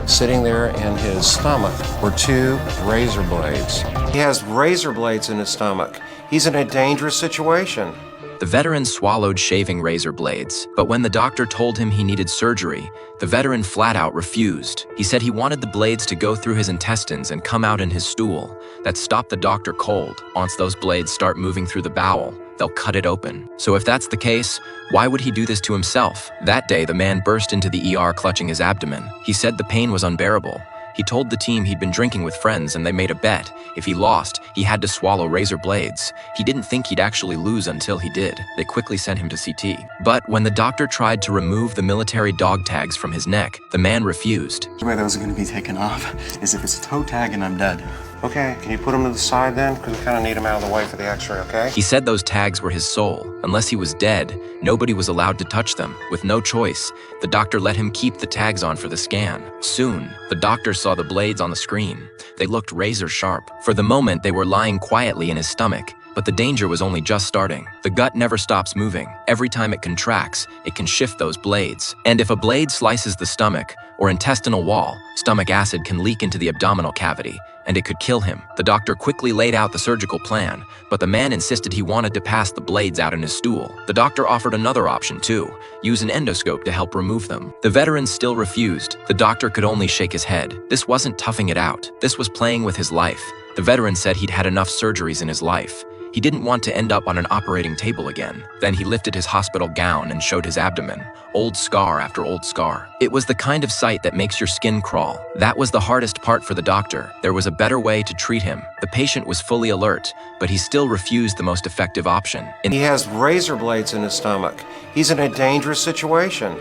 Sitting there in his stomach were two razor blades. He has razor blades in his stomach. He's in a dangerous situation. The veteran swallowed shaving razor blades, but when the doctor told him he needed surgery, the veteran flat out refused. He said he wanted the blades to go through his intestines and come out in his stool. That stopped the doctor cold. Once those blades start moving through the bowel, they'll cut it open. So if that's the case, why would he do this to himself? That day, the man burst into the ER clutching his abdomen. He said the pain was unbearable. He told the team he'd been drinking with friends and they made a bet. If he lost, he had to swallow razor blades. He didn't think he'd actually lose until he did. They quickly sent him to CT. But when the doctor tried to remove the military dog tags from his neck, the man refused. The way those are going to be taken off is if it's a toe tag and I'm dead. Okay, can you put him to the side then? Because we kind of need him out of the way for the x-ray, okay? He said those tags were his soul. Unless he was dead, nobody was allowed to touch them. With no choice, the doctor let him keep the tags on for the scan. Soon, the doctor saw the blades on the screen. They looked razor sharp. For the moment, they were lying quietly in his stomach. But the danger was only just starting. The gut never stops moving. Every time it contracts, it can shift those blades. And if a blade slices the stomach or intestinal wall, stomach acid can leak into the abdominal cavity, and it could kill him. The doctor quickly laid out the surgical plan, but the man insisted he wanted to pass the blades out in his stool. The doctor offered another option too, use an endoscope to help remove them. The veteran still refused. The doctor could only shake his head. This wasn't toughing it out. This was playing with his life. The veteran said he'd had enough surgeries in his life. He didn't want to end up on an operating table again. Then he lifted his hospital gown and showed his abdomen. Old scar after old scar. It was the kind of sight that makes your skin crawl. That was the hardest part for the doctor. There was a better way to treat him. The patient was fully alert, but he still refused the most effective option. He has razor blades in his stomach. He's in a dangerous situation.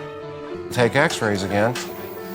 Take x-rays again.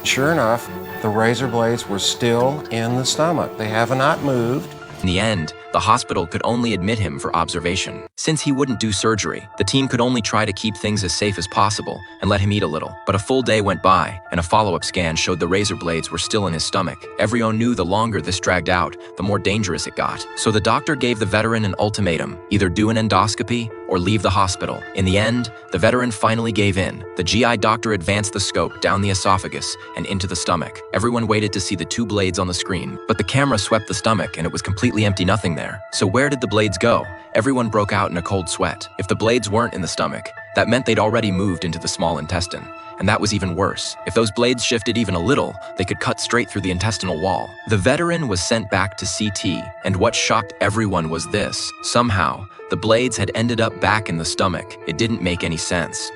Sure enough, the razor blades were still in the stomach. They have not moved. In the end, the hospital could only admit him for observation. Since he wouldn't do surgery, the team could only try to keep things as safe as possible and let him eat a little. But a full day went by, and a follow-up scan showed the razor blades were still in his stomach. Everyone knew the longer this dragged out, the more dangerous it got. So the doctor gave the veteran an ultimatum, either do an endoscopy or leave the hospital. In the end, the veteran finally gave in. The GI doctor advanced the scope down the esophagus and into the stomach. Everyone waited to see the two blades on the screen, but the camera swept the stomach and it was completely empty, nothing there. So where did the blades go? Everyone broke out in a cold sweat. If the blades weren't in the stomach, that meant they'd already moved into the small intestine. And that was even worse. If those blades shifted even a little, they could cut straight through the intestinal wall. The veteran was sent back to CT, and what shocked everyone was this. Somehow, the blades had ended up back in the stomach. It didn't make any sense.